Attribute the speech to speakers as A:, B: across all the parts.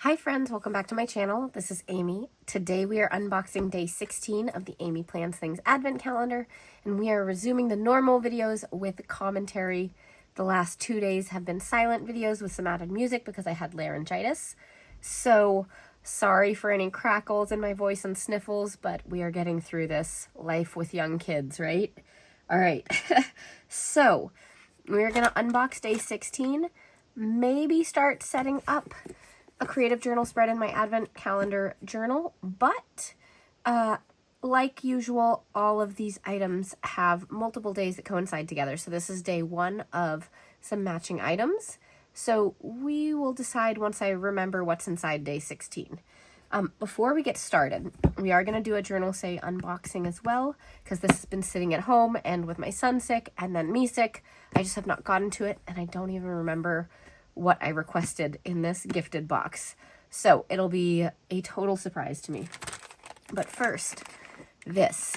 A: Hi friends, welcome back to my channel. This is Amy. Today we are unboxing day 16 of the Amy Plans Things Advent Calendar, and we are resuming the normal videos with commentary. The last 2 days have been silent videos with some added music because I had laryngitis. So sorry for any crackles in my voice and sniffles, but we are getting through this. Life with young kids, right? All right. So we're going to unbox day 16, maybe start setting up a creative journal spread in my advent calendar journal, but like usual, all of these items have multiple days that coincide together. So this is day 1 of some matching items. So we will decide once I remember what's inside day 16. Before we get started, we are going to do a Journalsay unboxing as well, because this has been sitting at home, and with my son sick and then me sick, I just have not gotten to it, and I don't even remember what I requested in this gifted box. So it'll be a total surprise to me. But first, this.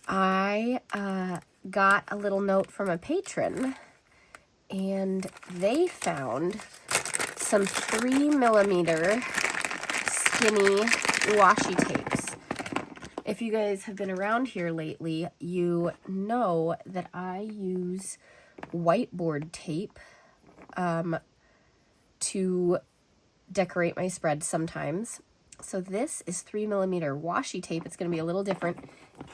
A: I got a little note from a patron, and they found some 3mm skinny washi tapes. If you guys have been around here lately, you know that I use whiteboard tape to decorate my spread sometimes. So this is 3mm washi tape. It's going to be a little different.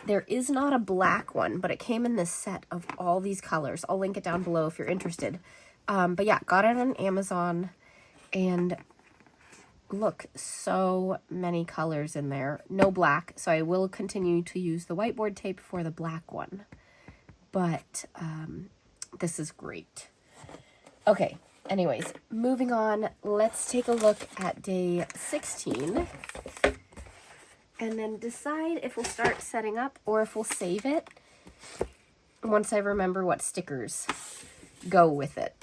A: There is not a black one, but it came in this set of all these colors. I'll link it down below if you're interested. But yeah, got it on Amazon, and look, so many colors in there. No black, so I will continue to use the whiteboard tape for the black one. But this is great. Okay, anyways, moving on, let's take a look at day 16 and then decide if we'll start setting up or if we'll save it once I remember what stickers go with it.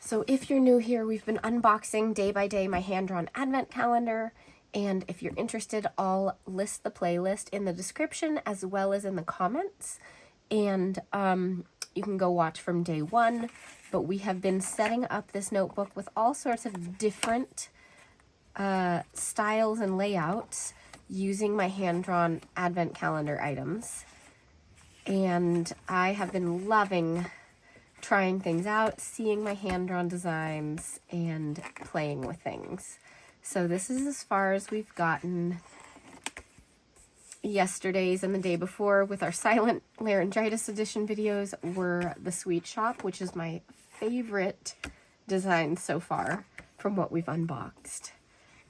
A: So if you're new here, we've been unboxing day by day my hand-drawn advent calendar, and if you're interested, I'll list the playlist in the description as well as in the comments, and you can go watch from day 1. But we have been setting up this notebook with all sorts of different styles and layouts using my hand-drawn advent calendar items. And I have been loving trying things out, seeing my hand-drawn designs, and playing with things. So this is as far as we've gotten. Yesterday's and the day before with our silent laryngitis edition videos were the Sweet Shop, which is my favorite design so far from what we've unboxed.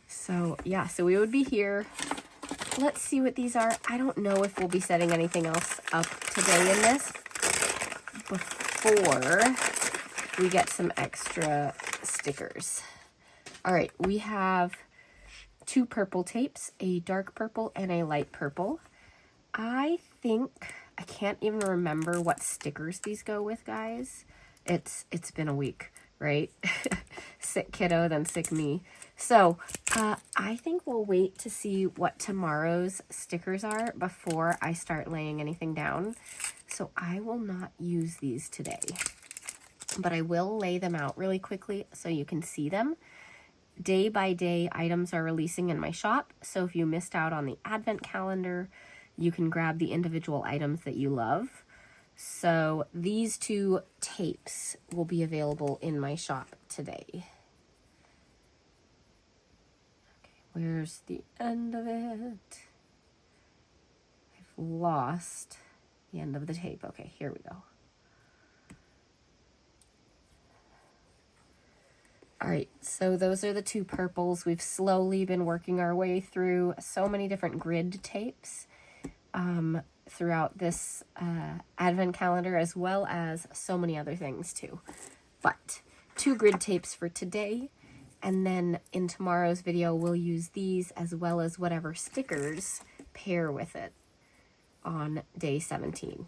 A: So yeah, so we would be here. Let's see what these are. I don't know if we'll be setting anything else up today in this before we get some extra stickers. All right, we have 2 purple tapes, a dark purple and a light purple. I think, I can't even remember what stickers these go with, guys. It's been a week, right? Sick kiddo, then sick me. So I think we'll wait to see what tomorrow's stickers are before I start laying anything down. So I will not use these today, but I will lay them out really quickly so you can see them. Day by day, items are releasing in my shop, so if you missed out on the advent calendar, you can grab the individual items that you love. So these 2 tapes will be available in my shop today. Okay, where's the end of it? I've lost the end of the tape. Okay, here we go. All right, so those are the 2 purples. We've slowly been working our way through so many different grid tapes throughout this advent calendar, as well as so many other things too. But 2 grid tapes for today, and then in tomorrow's video, we'll use these as well as whatever stickers pair with it on day 17.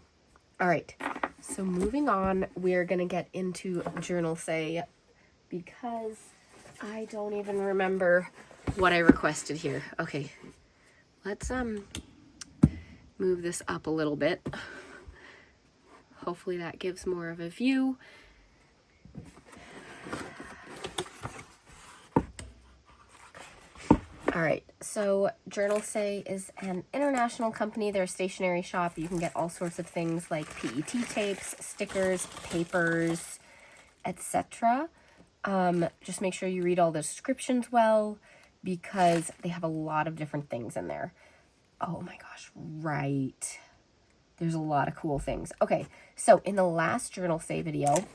A: All right, so moving on, we're gonna get into Journalsay, because I don't even remember what I requested here. Okay, let's move this up a little bit. Hopefully that gives more of a view. All right, so Journalsay is an international company. They're a stationery shop. You can get all sorts of things like PET tapes, stickers, papers, etc. Just make sure you read all the descriptions well because they have a lot of different things in there. Oh my gosh, right. There's a lot of cool things. Okay, so in the last Journalsay video,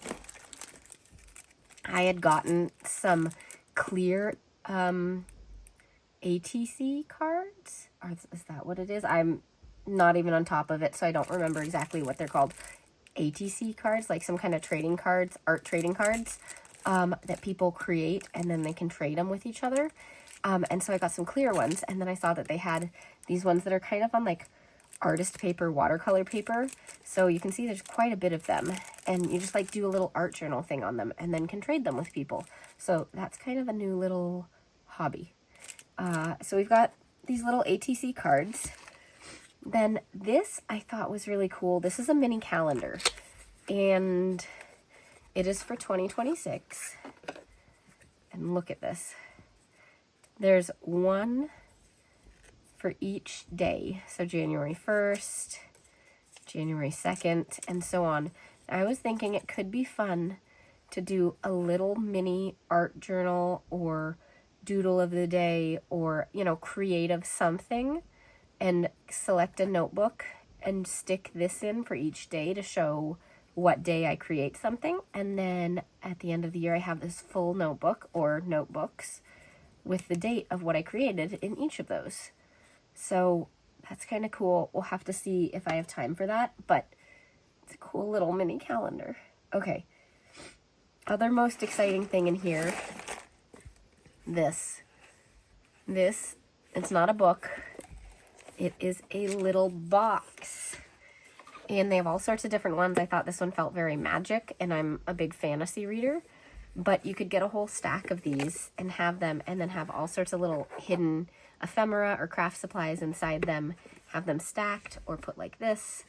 A: I had gotten some clear ATC cards. Is that what it is? I'm not even on top of it, so I don't remember exactly what they're called. ATC cards, like some kind of trading cards, art trading cards that people create, and then they can trade them with each other. And so I got some clear ones, and then I saw that they had these ones that are kind of on like artist paper, watercolor paper. So you can see there's quite a bit of them, and you just like do a little art journal thing on them and then can trade them with people. So that's kind of a new little hobby. So we've got these little ATC cards. Then this I thought was really cool. This is a mini calendar, and it is for 2026. And look at this. There's one for each day. So January 1st, January 2nd, and so on. I was thinking it could be fun to do a little mini art journal or doodle of the day, or, you know, creative something, and select a notebook and stick this in for each day to show what day I create something. And then at the end of the year, I have this full notebook or notebooks with the date of what I created in each of those. So that's kind of cool. We'll have to see if I have time for that, but it's a cool little mini calendar. Okay. Other most exciting thing in here, this, it's not a book. It is a little box, and they have all sorts of different ones. I thought this one felt very magic, and I'm a big fantasy reader, but you could get a whole stack of these and have them, and then have all sorts of little hidden ephemera or craft supplies inside them, have them stacked or put like this.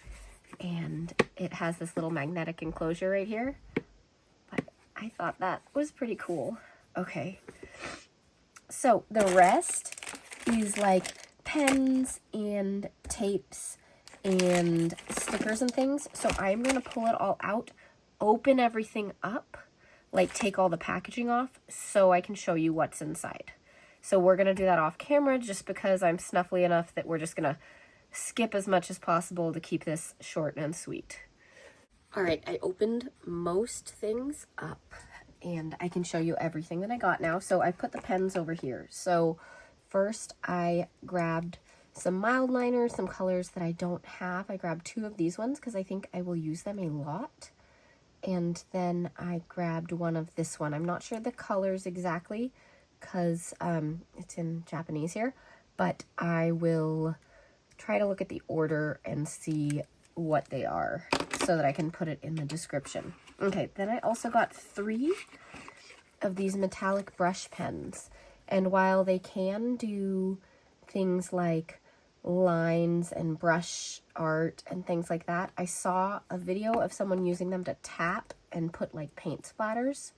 A: And it has this little magnetic enclosure right here, but I thought that was pretty cool. Okay, so the rest is like pens and tapes and stickers and things. So I'm going to pull it all out, open everything up, like take all the packaging off so I can show you what's inside. So we're going to do that off camera just because I'm snuffly enough that we're just going to skip as much as possible to keep this short and sweet. All right, I opened most things up and I can show you everything that I got now. So I put the pens over here. So first I grabbed some mild liners, some colors that I don't have. I grabbed 2 of these ones because I think I will use them a lot. And then I grabbed one of this one. I'm not sure the colors exactly because it's in Japanese here, but I will try to look at the order and see what they are so that I can put it in the description. Okay, then I also got 3 of these metallic brush pens. And while they can do things like lines and brush art and things like that, I saw a video of someone using them to tap and put like paint splatters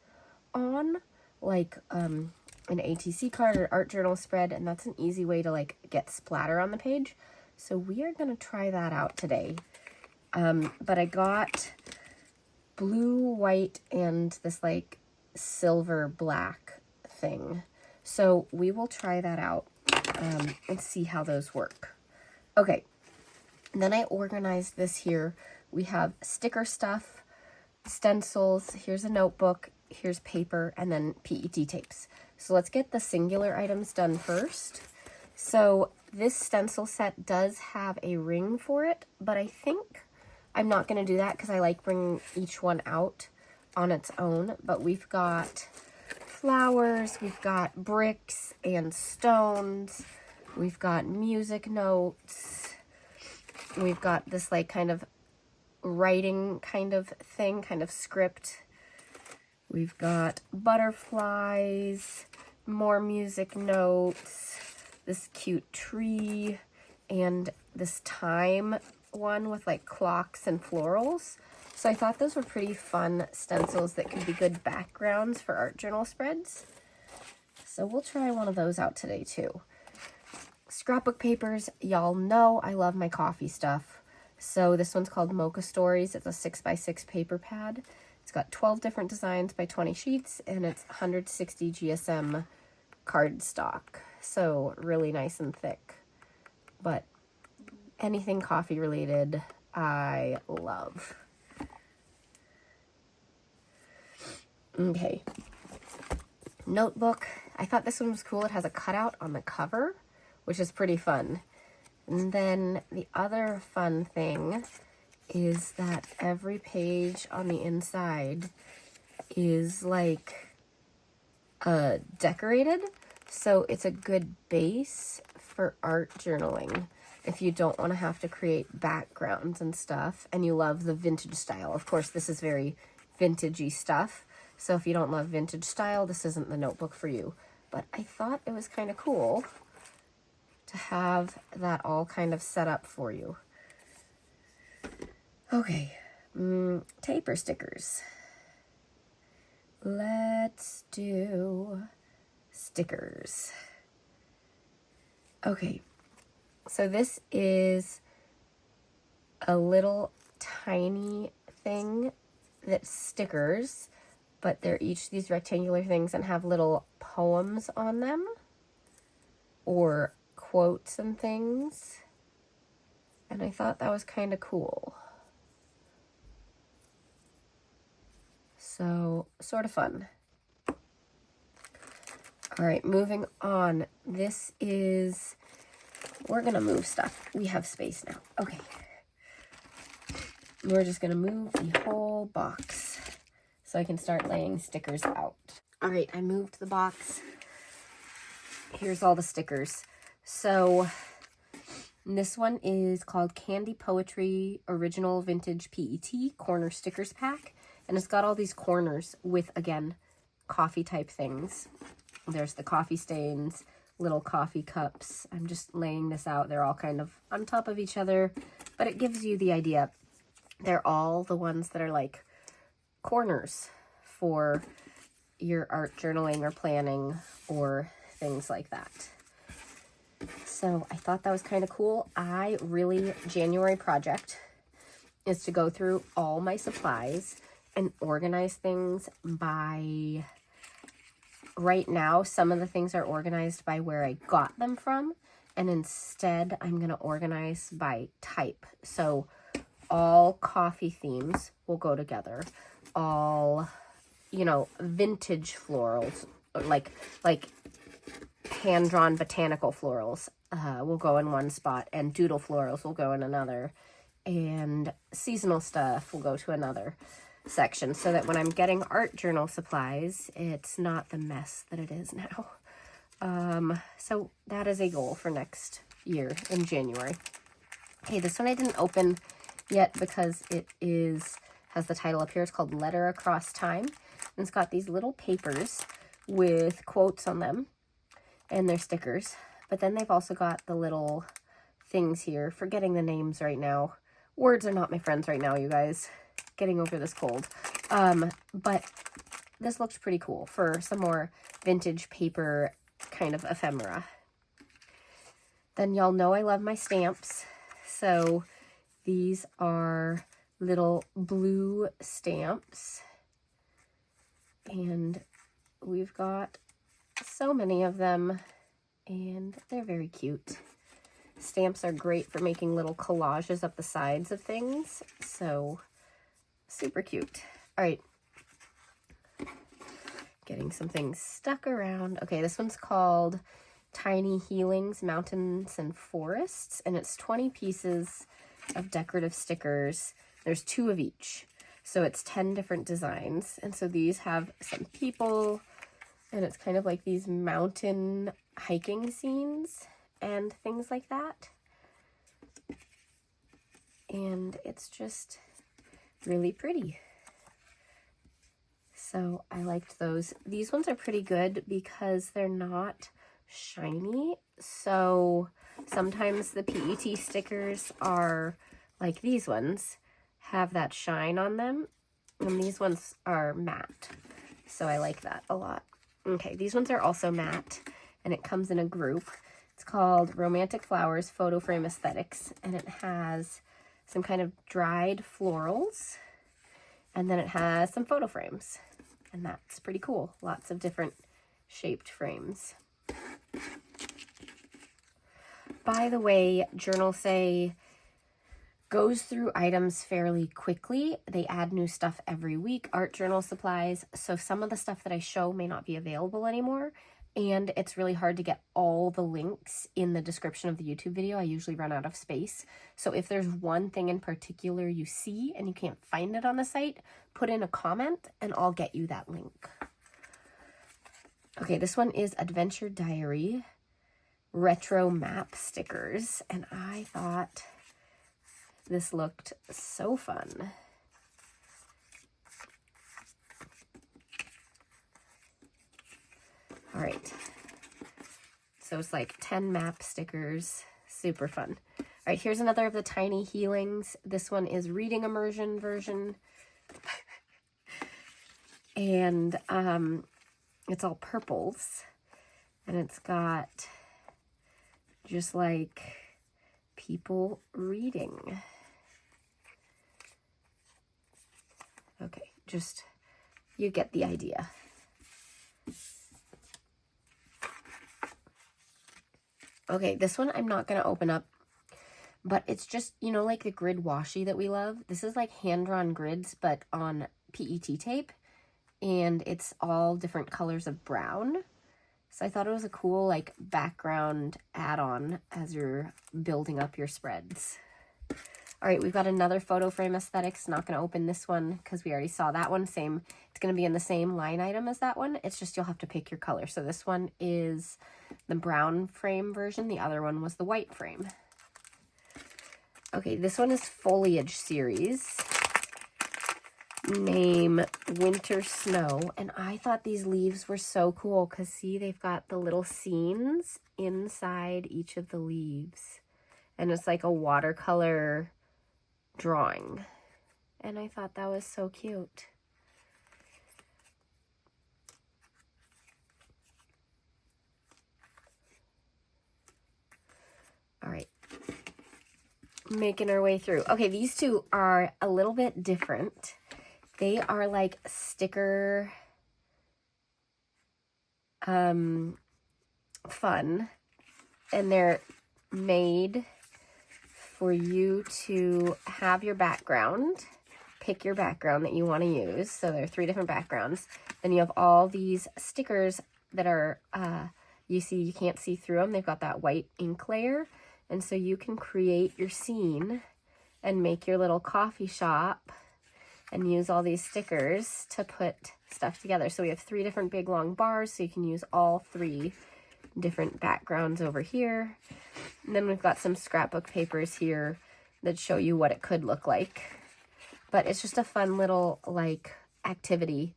A: on, like an ATC card or art journal spread, and that's an easy way to like get splatter on the page. So we are going to try that out today. But I got blue, white, and this like silver black thing. So we will try that out and see how those work. Okay, and then I organized this here. We have sticker stuff, stencils, here's a notebook, here's paper, and then PET tapes. So let's get the singular items done first. So this stencil set does have a ring for it, but I think I'm not going to do that because I like bringing each one out on its own. But we've got flowers, we've got bricks and stones, we've got music notes, we've got this like kind of writing kind of thing, kind of script. We've got butterflies, more music notes, this cute tree, and this time one with like clocks and florals. So I thought those were pretty fun stencils that could be good backgrounds for art journal spreads. So we'll try one of those out today too. Scrapbook papers, y'all know I love my coffee stuff. So this one's called Mocha Stories. It's a 6x6 paper pad. It's got 12 different designs by 20 sheets, and it's 160 GSM cardstock. So really nice and thick. But anything coffee related, I love. Okay. Notebook. I thought this one was cool. It has a cutout on the cover, which is pretty fun. And then the other fun thing is that every page on the inside is like decorated. So it's a good base for art journaling if you don't want to have to create backgrounds and stuff and you love the vintage style. Of course, this is very vintagey stuff. So if you don't love vintage style, this isn't the notebook for you. But I thought it was kind of cool to have that all kind of set up for you. Okay, taper stickers. Let's do stickers. Okay, so this is a little tiny thing that's stickers, but they're each these rectangular things and have little poems on them or quotes and things. And I thought that was kind of cool. So, sort of fun. All right, moving on. This is, we're gonna move stuff. We have space now. Okay. We're just gonna move the whole box so I can start laying stickers out. All right, I moved the box. Here's all the stickers. So this one is called Candy Poetry Original Vintage PET Corner Stickers Pack. And it's got all these corners with, again, coffee type things. There's the coffee stains, little coffee cups. I'm just laying this out. They're all kind of on top of each other, but it gives you the idea. They're all the ones that are like corners for your art journaling or planning or things like that. So I thought that was kind of cool. January project is to go through all my supplies and organize things by, right now, some of the things are organized by where I got them from, and instead I'm going to organize by type. So all coffee themes will go together. All, vintage florals, like hand-drawn botanical florals will go in one spot, and doodle florals will go in another, and seasonal stuff will go to another section, so that when I'm getting art journal supplies, it's not the mess that it is now. So that is a goal for next year in January. Okay, this one I didn't open yet because it has the title up here. It's called Letter Across Time, and it's got these little papers with quotes on them, and they're stickers. But then they've also got the little things here. Forgetting the names right now. Words are not my friends right now, you guys. Getting over this cold. But this looks pretty cool for some more vintage paper kind of ephemera. Then y'all know I love my stamps. So these are little blue stamps. And we've got so many of them, and they're very cute. Stamps are great for making little collages up the sides of things, so super cute. All right, getting some things stuck around. Okay, this one's called Tiny Healings, Mountains and Forests, and it's 20 pieces of decorative stickers. There's 2 of each, so it's 10 different designs. And so these have some people, and it's kind of like these mountain hiking scenes and things like that. And it's just really pretty. So I liked those. These ones are pretty good because they're not shiny. So sometimes the PET stickers are like these ones, have that shine on them, and these ones are matte. So I like that a lot. Okay, these ones are also matte, and it comes in a group. It's called Romantic Flowers Photo Frame Aesthetics, and it has some kind of dried florals, and then it has some photo frames, and that's pretty cool. Lots of different shaped frames. By the way, Journalsay goes through items fairly quickly. They add new stuff every week, art journal supplies, so some of the stuff that I show may not be available anymore, and it's really hard to get all the links in the description of the YouTube video. I usually run out of space. So if there's one thing in particular you see and you can't find it on the site, put in a comment and I'll get you that link. Okay, this one is Adventure Diary Retro Map Stickers, and I thought this looked so fun. All right, so it's like 10 map stickers, super fun. All right, here's another of the tiny healings. This one is reading immersion version. And it's all purples, and it's got just like people reading. Okay, just, you get the idea. Okay, this one I'm not going to open up, but it's just, you know, like the grid washi that we love. This is like hand-drawn grids, but on PET tape, and it's all different colors of brown. So I thought it was a cool, like, background add-on as you're building up your spreads. All right, we've got another photo frame aesthetics. Not going to open this one because we already saw that one. Same, it's going to be in the same line item as that one. It's just you'll have to pick your color. So this one is the brown frame version. The other one was the white frame. Okay, this one is Foliage Series. Name Winter Snow. And I thought these leaves were so cool because, see, they've got the little scenes inside each of the leaves. And it's like a watercolor drawing, and I thought that was so cute. All right, making our way through. Okay, these two are a little bit different. They are like sticker fun, and they're made for you to have your background, pick your background that you want to use. So there are 3 different backgrounds. Then you have all these stickers that are, you see, you can't see through them. They've got that white ink layer. And so you can create your scene and make your little coffee shop and use all these stickers to put stuff together. So we have 3 different big long bars, so you can use all 3 different backgrounds over here. And then we've got some scrapbook papers here that show you what it could look like. But it's just a fun little like activity,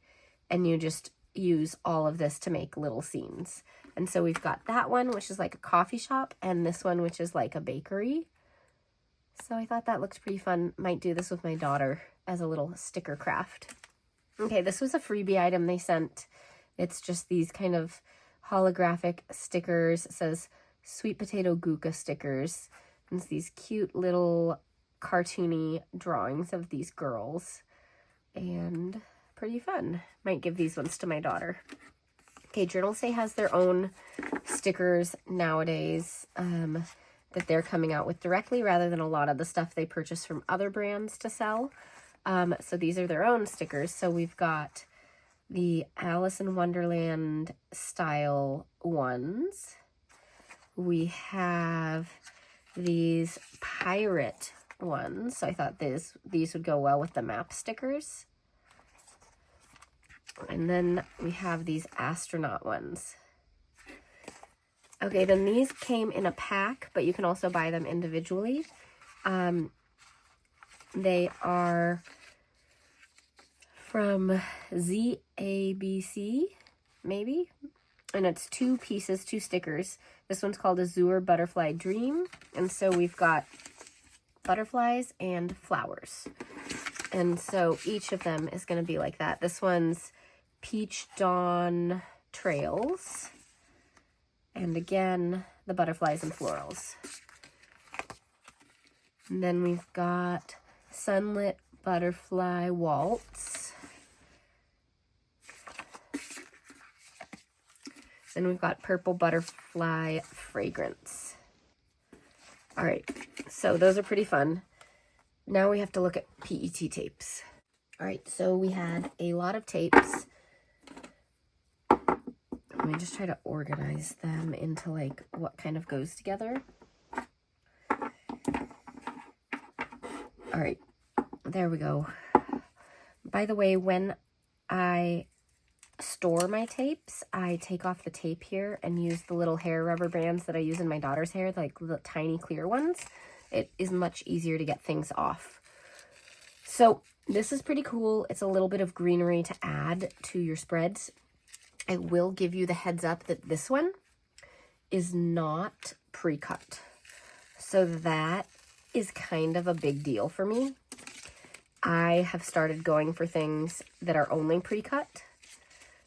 A: and you just use all of this to make little scenes. And so we've got that one, which is like a coffee shop, and this one, which is like a bakery. So I thought that looked pretty fun. Might do this with my daughter as a little sticker craft. Okay, this was a freebie item they sent. It's just these kind of holographic stickers. It says sweet potato guca stickers. And it's these cute little cartoony drawings of these girls. And pretty fun. Might give these ones to my daughter. Okay, Journalsay has their own stickers nowadays that they're coming out with directly rather than a lot of the stuff they purchase from other brands to sell. So these are their own stickers. So we've got the Alice in Wonderland style ones. We have these pirate ones. So I thought these would go well with the map stickers. And then we have these astronaut ones. Okay, then these came in a pack, but you can also buy them individually. They are from ZABC, maybe? And it's 2 pieces, 2 stickers. This one's called Azure Butterfly Dream. And so we've got butterflies and flowers. And so each of them is going to be like that. This one's Peach Dawn Trails. And again, the butterflies and florals. And then we've got Sunlit Butterfly Waltz. Then we've got Purple Butterfly Fragrance. All right, so those are pretty fun. Now we have to look at PET tapes. All right, so we had a lot of tapes. Let me just try to organize them into like what kind of goes together. All right, there we go. By the way, when I store my tapes, I take off the tape here and use the little hair rubber bands that I use in my daughter's hair, like the tiny clear ones. It is much easier to get things off. So this is pretty cool. It's a little bit of greenery to add to your spreads. I will give you the heads up that this one is not pre-cut. So that is kind of a big deal for me. I have started going for things that are only pre-cut.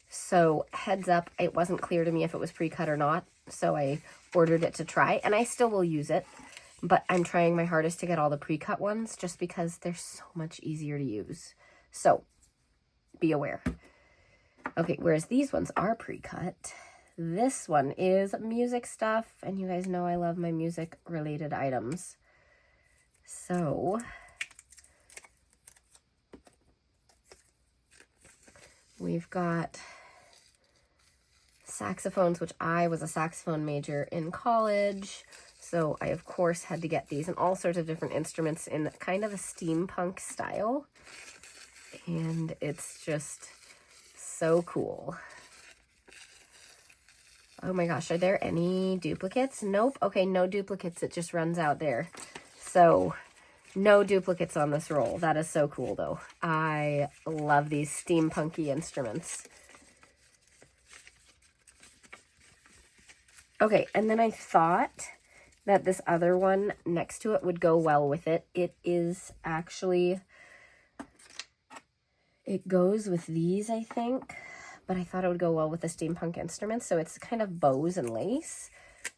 A: So heads up, it wasn't clear to me if it was pre-cut or not. So I ordered it to try, and I still will use it. But I'm trying my hardest to get all the pre-cut ones just because they're so much easier to use. So be aware. Okay, whereas these ones are pre-cut. This one is music stuff, and you guys know I love my music related items. So we've got saxophones, which I was a saxophone major in college. So I, of course, had to get these, and all sorts of different instruments in kind of a steampunk style. And it's just so cool. Oh my gosh, are there any duplicates? Nope. Okay, no duplicates. It just runs out there. So no duplicates on this roll. That is so cool, though. I love these steampunky instruments. Okay, and then I thought that this other one next to it would go well with it. It is actually, it goes with these, I think, but I thought it would go well with the steampunk instruments. So it's kind of bows and lace,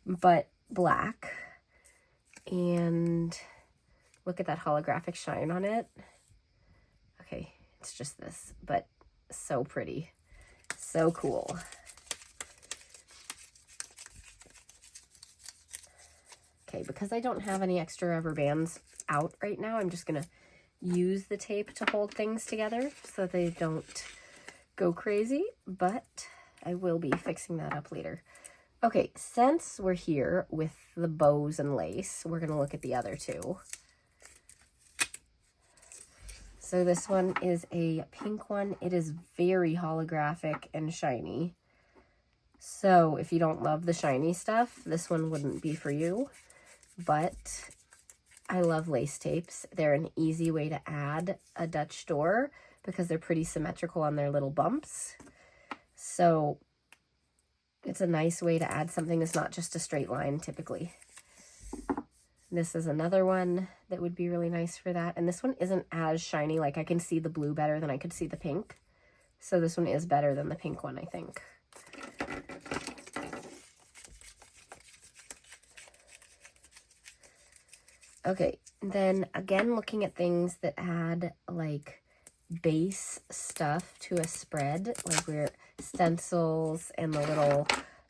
A: but black. And look at that holographic shine on it. Okay, it's just this, but so pretty. So cool. Okay, because I don't have any extra rubber bands out right now, I'm just going to use the tape to hold things together so they don't go crazy, but I will be fixing that up later. Okay, since we're here with the bows and lace, we're going to look at the other two. So this one is a pink one. It is very holographic and shiny. So if you don't love the shiny stuff, this one wouldn't be for you. But I love lace tapes. They're an easy way to add a Dutch door because they're pretty symmetrical on their little bumps. So it's a nice way to add something that's not just a straight line typically. This is another one that would be really nice for that. And this one isn't as shiny. Like I can see the blue better than I could see the pink. So this one is better than the pink one, I think. Okay, then again, looking at things that add like base stuff to a spread, like where stencils and the little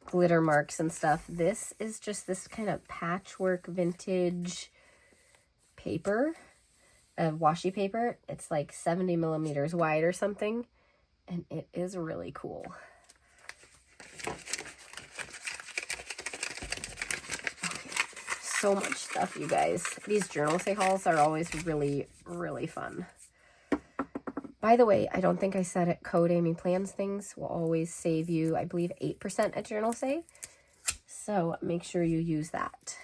A: glitter marks and stuff. This is just this kind of patchwork vintage paper, washi paper. It's like 70 millimeters wide or something, and it is really cool. So much stuff, you guys. These Journalsay hauls are always really, really fun. By the way, I don't think I said it, code Amy Plans Things will always save you, I believe, 8% at Journalsay. So make sure you use that.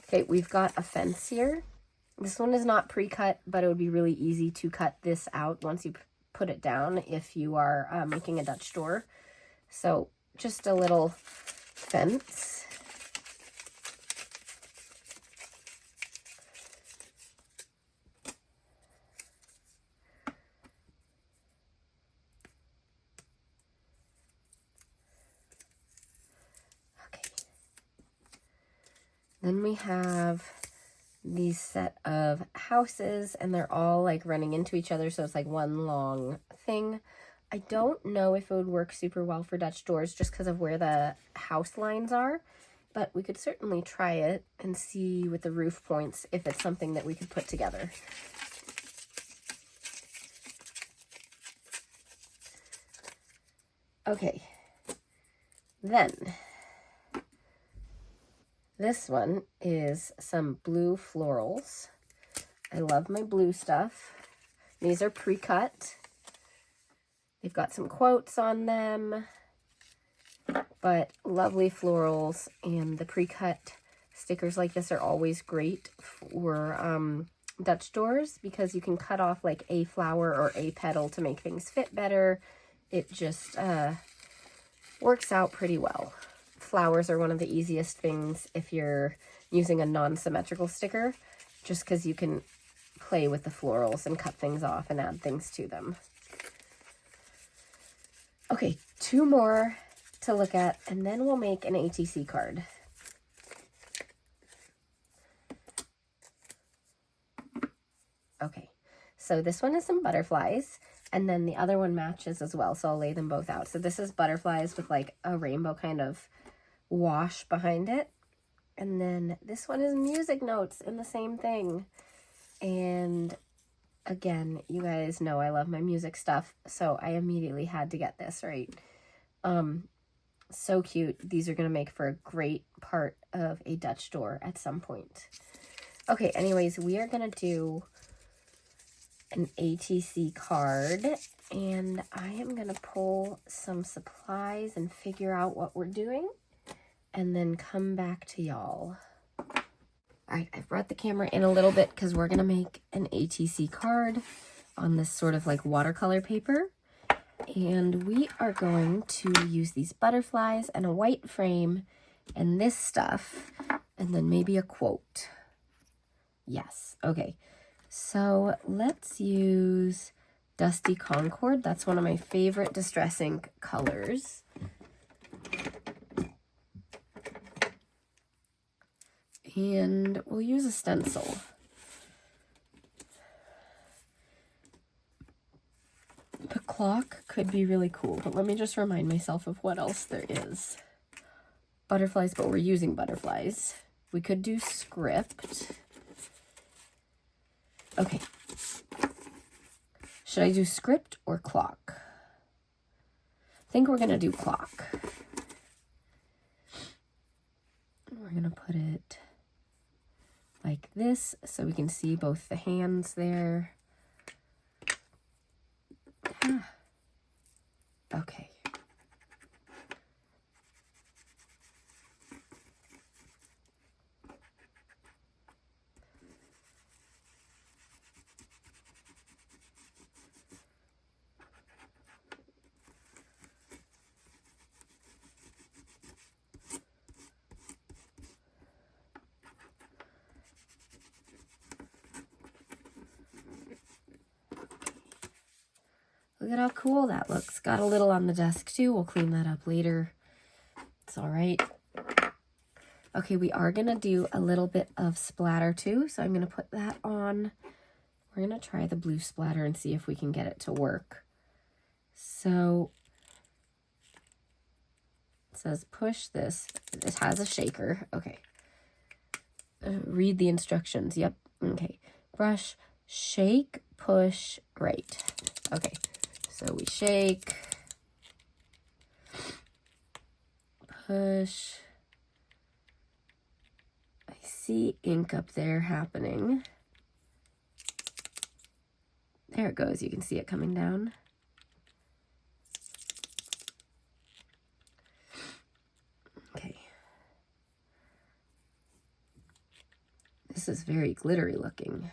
A: Okay, we've got a fence here. This one is not pre-cut, but it would be really easy to cut this out once you put it down if you are making a Dutch door. So just a little fence. Then we have these set of houses, and they're all like running into each other, so it's like one long thing. I don't know if it would work super well for Dutch doors just because of where the house lines are, but we could certainly try it and see with the roof points if it's something that we could put together. Okay, then this one is some blue florals. I love my blue stuff. These are pre-cut. They've got some quotes on them, but lovely florals, and the pre-cut stickers like this are always great for Dutch doors because you can cut off like a flower or a petal to make things fit better. It just works out pretty well. Flowers are one of the easiest things if you're using a non-symmetrical sticker, just because you can play with the florals and cut things off and add things to them. Okay, 2 more to look at, and then we'll make an ATC card. Okay, so this one is some butterflies, and then the other one matches as well, so I'll lay them both out. So this is butterflies with like a rainbow kind of wash behind it, and then this one is music notes in the same thing. And again, you guys know I love my music stuff, so I immediately had to get this, right? So cute. These are going to make for a great part of a Dutch door at some point. Okay, anyways, we are going to do an ATC card, and I am going to pull some supplies and figure out what we're doing, and then come back to y'all. All right, I've brought the camera in a little bit because we're going to make an ATC card on this sort of like watercolor paper. And we are going to use these butterflies and a white frame and this stuff, and then maybe a quote. Yes, okay. So let's use Dusty Concord. That's one of my favorite Distress ink colors. And we'll use a stencil. The clock could be really cool, but let me just remind myself of what else there is. Butterflies, but we're using butterflies. We could do script. Okay. Should I do script or clock? I think we're going to do clock. We're going to put it like this so we can see both the hands there. Okay. Look at how cool that looks. Got a little on the desk too. We'll clean that up later. It's all right. Okay, we are going to do a little bit of splatter too. So I'm going to put that on. We're going to try the blue splatter and see if we can get it to work. So it says push this. It has a shaker. Okay. Read the instructions. Yep. Okay. Brush, shake, push, right. Okay. So we shake, push. I see ink up there happening. There it goes. You can see it coming down. Okay. This is very glittery looking.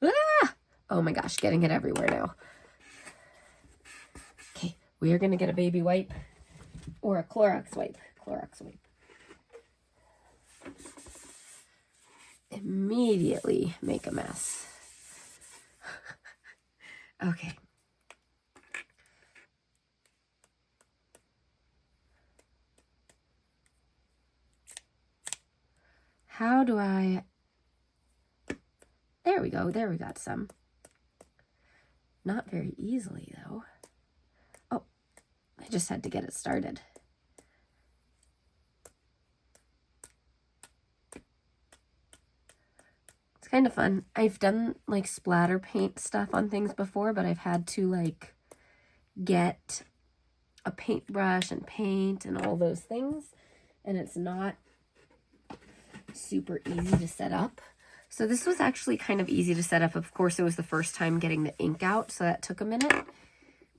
A: Ah! Oh my gosh, getting it everywhere now. Okay, we are going to get a baby wipe or a Clorox wipe. Clorox wipe. Immediately make a mess. Okay. how do I, there we go, there we got some. Not very easily though. Oh, I just had to get it started. It's kind of fun. I've done like splatter paint stuff on things before, but I've had to like get a paintbrush and paint and all those things, and it's not super easy to set up. So this was actually kind of easy to set up. Of course, it was the first time getting the ink out, so that took a minute.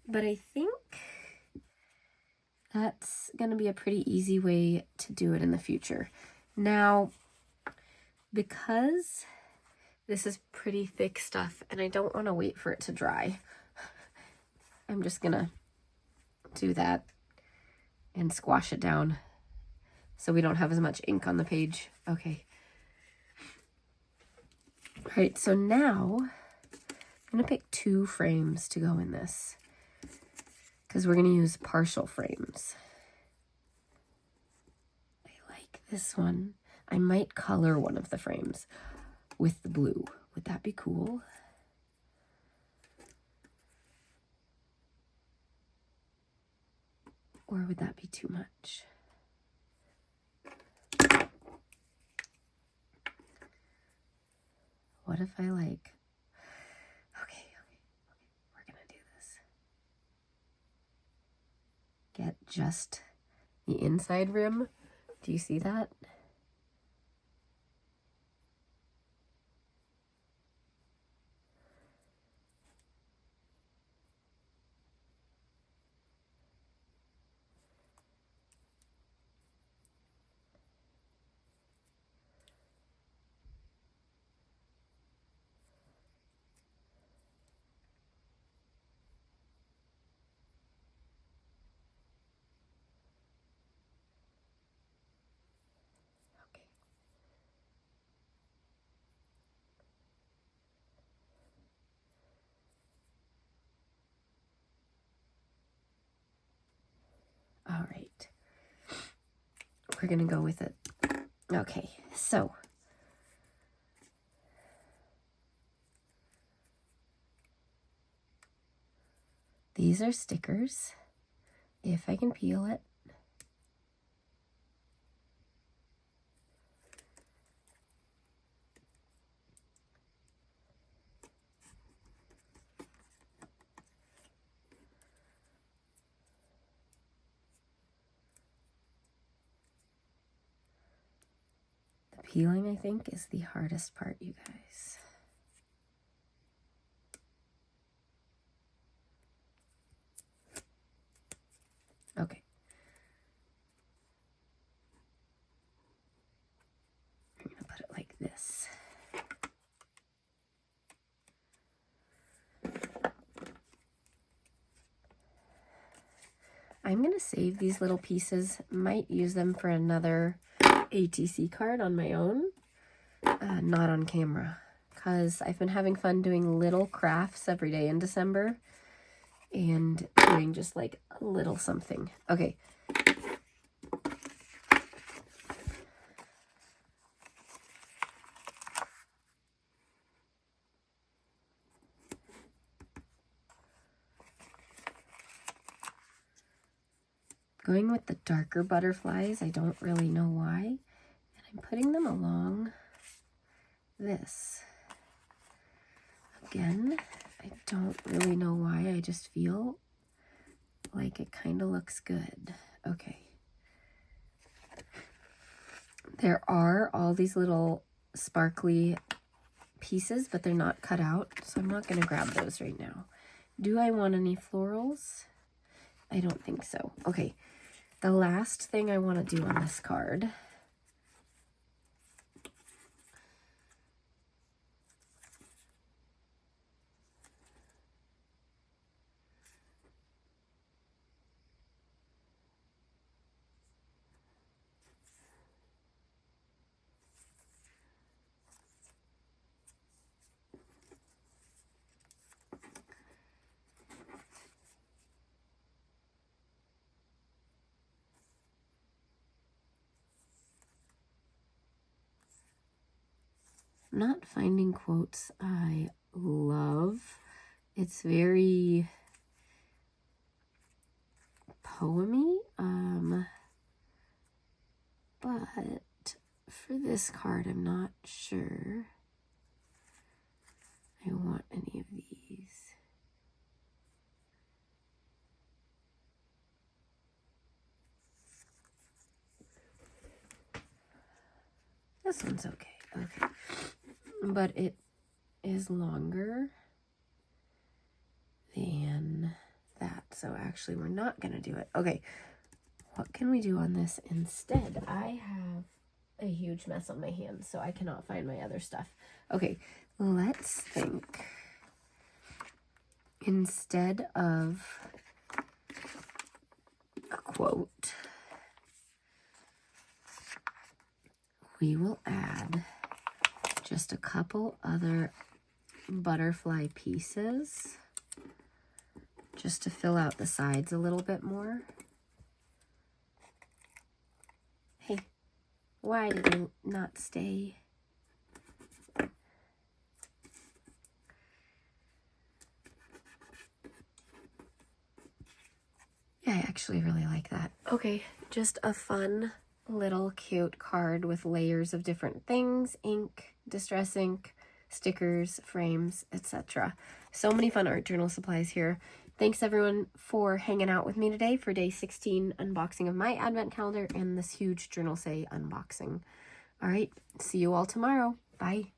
A: But I think that's going to be a pretty easy way to do it in the future. Now, because this is pretty thick stuff and I don't want to wait for it to dry, I'm just going to do that and squash it down so we don't have as much ink on the page. Okay. All right, so now I'm going to pick 2 frames to go in this because we're going to use partial frames. I like this one. I might color one of the frames with the blue. Would that be cool? Or would that be too much? What if I like, okay, we're gonna do this. Get just the inside rim. Do you see that? All right, we're gonna go with it. Okay, so these are stickers, if I can peel it. Peeling, I think, is the hardest part, you guys. Okay. I'm going to put it like this. I'm going to save these little pieces. Might use them for another ATC card on my own, not on camera, because I've been having fun doing little crafts every day in December and doing just like a little something. Okay. Going with the darker butterflies, I don't really know why. And I'm putting them along this. Again, I don't really know why. I just feel like it kind of looks good. Okay. There are all these little sparkly pieces, but they're not cut out, so I'm not going to grab those right now. Do I want any florals? I don't think so. Okay, the last thing I want to do on this card I'm not finding quotes I love. It's very poemy, but for this card, I'm not sure I want any of these. This one's okay, but it is longer than that, so actually we're not gonna do it. Okay, what can we do on this instead? I have a huge mess on my hands, so I cannot find my other stuff. Okay, let's think. Instead of a quote, we will add just a couple other butterfly pieces just to fill out the sides a little bit more. Hey, why did you not stay? Yeah, I actually really like that. Okay, just a fun little cute card with layers of different things, ink, distress ink, stickers, frames, etc. So many fun art journal supplies here. Thanks everyone for hanging out with me today for day 16 unboxing of my advent calendar and this huge Journalsay unboxing. All right, see you all tomorrow. Bye.